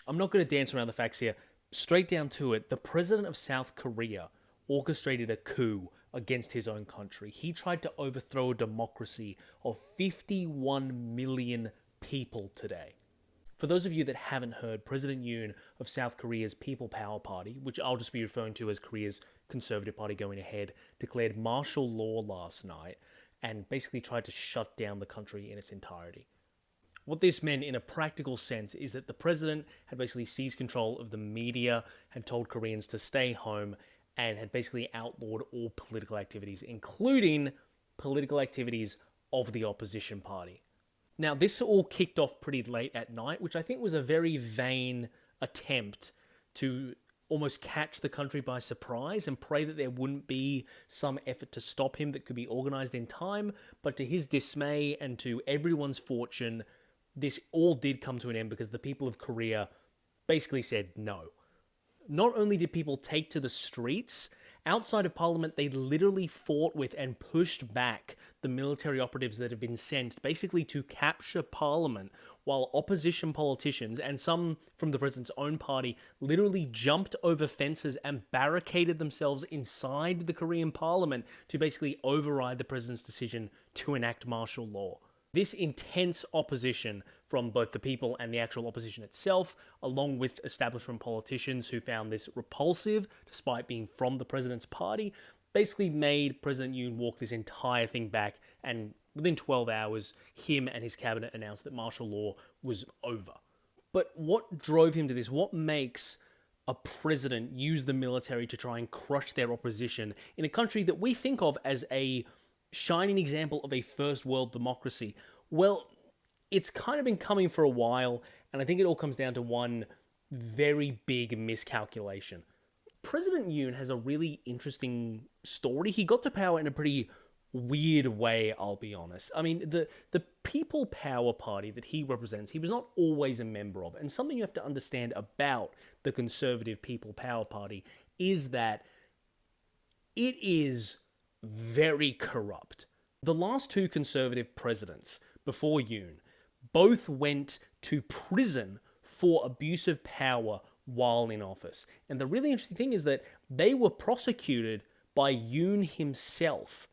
I'm not going to dance around the facts here. Straight down to it, the president of South Korea orchestrated a coup against his own country. He tried to overthrow a democracy of 51 million people today. For those of you that haven't heard, President Yoon of South Korea's People Power Party, which I'll just be referring to as Korea's Conservative Party going ahead, declared martial law last night and basically tried to shut down the country in its entirety. What this meant in a practical sense is that the president had basically seized control of the media, had told Koreans to stay home, and had basically outlawed all political activities, including political activities of the opposition party. Now, this all kicked off pretty late at night, which I think was a very vain attempt to almost catch the country by surprise and pray that there wouldn't be some effort to stop him that could be organized in time. But to his dismay and to everyone's fortune, this all did come to an end because the people of Korea basically said no. Not only did people take to the streets, outside of Parliament, they literally fought with and pushed back the military operatives that have been sent basically to capture Parliament, while opposition politicians and some from the president's own party literally jumped over fences and barricaded themselves inside the Korean Parliament to basically override the president's decision to enact martial law. This intense opposition from both the people and the actual opposition itself, along with establishment politicians who found this repulsive, despite being from the president's party, basically made President Yoon walk this entire thing back, and within 12 hours, him and his cabinet announced that martial law was over. But what drove him to this? What makes a president use the military to try and crush their opposition in a country that we think of as a shining example of a first world democracy? Well, it's kind of been coming for a while, and I think it all comes down to one very big miscalculation. President Yoon has a really interesting story. He got to power in a pretty weird way, I'll be honest. I mean, the People Power Party that he represents, he was not always a member of. And something you have to understand about the Conservative People Power Party is that it is very corrupt. The last two Conservative presidents before Yoon both went to prison for abuse of power while in office. And the really interesting thing is that they were prosecuted by Yoon himself.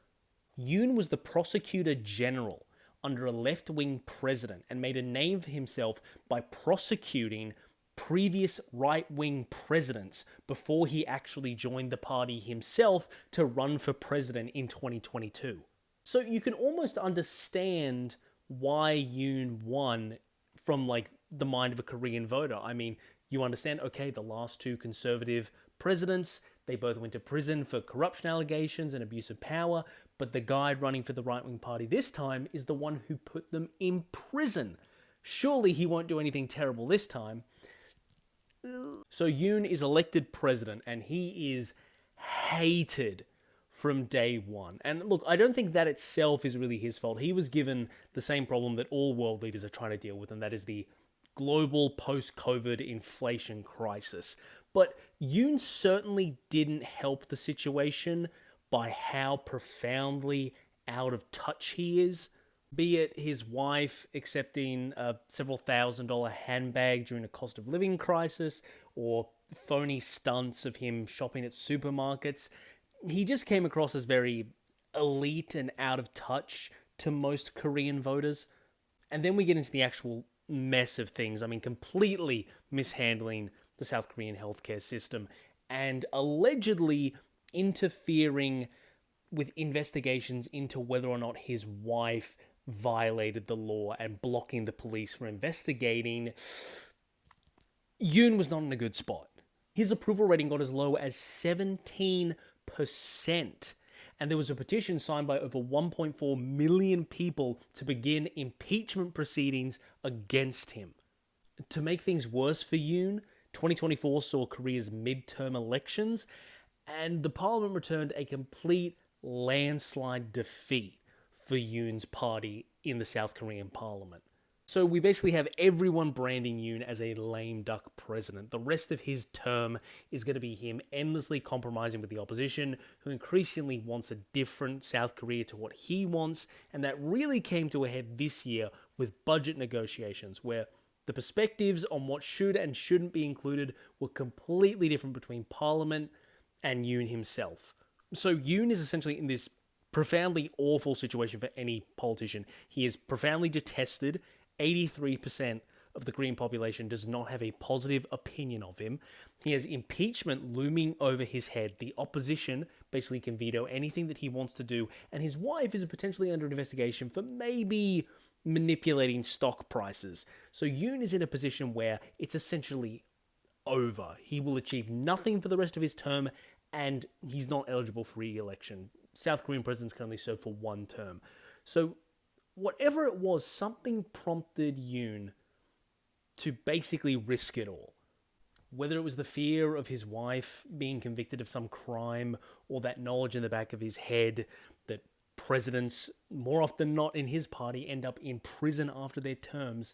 Yoon was the prosecutor general under a left-wing president and made a name for himself by prosecuting previous right-wing presidents before he actually joined the party himself to run for president in 2022. So you can almost understand why Yoon won from the mind of a Korean voter. I mean, you understand, okay, the last two conservative presidents, they both went to prison for corruption allegations and abuse of power, but the guy running for the right-wing party this time is the one who put them in prison. Surely he won't do anything terrible this time. So Yoon is elected president, and he is hated from day one. And look, I don't think that itself is really his fault. He was given the same problem that all world leaders are trying to deal with, and that is the global post-COVID inflation crisis. But Yoon certainly didn't help the situation by how profoundly out of touch he is. Be it his wife accepting a several $1,000 handbag during a cost of living crisis, or phony stunts of him shopping at supermarkets. He just came across as very elite and out of touch to most Korean voters. And then we get into the actual mess of things. I mean, completely mishandling the South Korean healthcare system and allegedly interfering with investigations into whether or not his wife violated the law and blocking the police from investigating. Yoon was not in a good spot. His approval rating got as low as 17%. And there was a petition signed by over 1.4 million people to begin impeachment proceedings against him. To make things worse for Yoon, 2024 saw Korea's midterm elections, and the parliament returned a complete landslide defeat for Yoon's party in the South Korean parliament. So we basically have everyone branding Yoon as a lame duck president. The rest of his term is going to be him endlessly compromising with the opposition, who increasingly wants a different South Korea to what he wants, and that really came to a head this year with budget negotiations, where The perspectives on what should and shouldn't be included were completely different between Parliament and Yoon himself. So Yoon is essentially in this profoundly awful situation for any politician. He is profoundly detested. 83% of the Korean population does not have a positive opinion of him. He has impeachment looming over his head. The opposition basically can veto anything that he wants to do, and his wife is potentially under investigation for maybe manipulating stock prices. So Yoon is in a position where it's essentially over. He will achieve nothing for the rest of his term, and he's not eligible for re-election. South Korean presidents can only serve for one term. So whatever it was, something prompted Yoon to basically risk it all. Whether it was the fear of his wife being convicted of some crime, or that knowledge in the back of his head that presidents, more often than not in his party, end up in prison after their terms,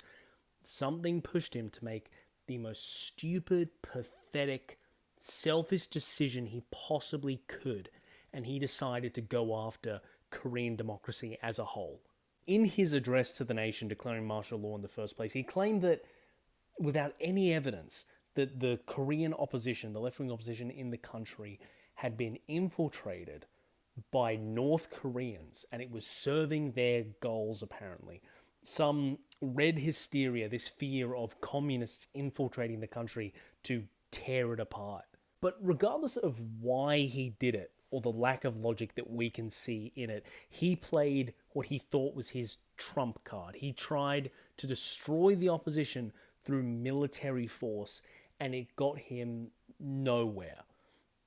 something pushed him to make the most stupid, pathetic, selfish decision he possibly could, and he decided to go after Korean democracy as a whole. In his address to the nation declaring martial law in the first place, he claimed that without any evidence that the Korean opposition, the left-wing opposition in the country, had been infiltrated by North Koreans, and it was serving their goals, apparently. Some red hysteria, this fear of communists infiltrating the country to tear it apart. But regardless of why he did it, or the lack of logic that we can see in it, he played what he thought was his trump card. He tried to destroy the opposition through military force, and it got him nowhere.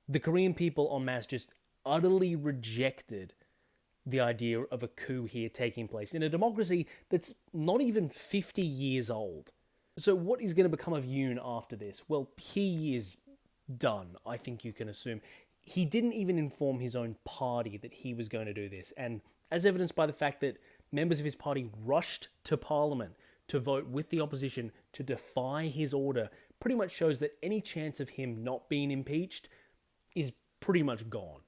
The Korean people en masse just utterly rejected the idea of a coup here taking place in a democracy that's not even 50 years old. So what is going to become of Yoon after this? Well, he is done, I think you can assume. He didn't even inform his own party that he was going to do this, and as evidenced by the fact that members of his party rushed to Parliament to vote with the opposition to defy his order, pretty much shows that any chance of him not being impeached is pretty much gone.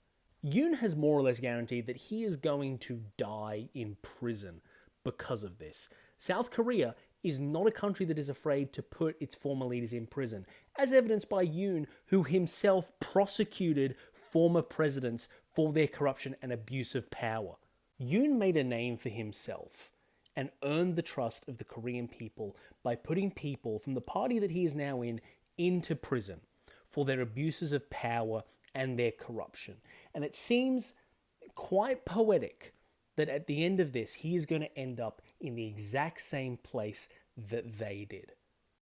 Yoon has more or less guaranteed that he is going to die in prison because of this. South Korea is not a country that is afraid to put its former leaders in prison, as evidenced by Yoon, who himself prosecuted former presidents for their corruption and abuse of power. Yoon made a name for himself and earned the trust of the Korean people by putting people from the party that he is now in into prison for their abuses of power and their corruption. And it seems quite poetic that at the end of this, he is going to end up in the exact same place that they did.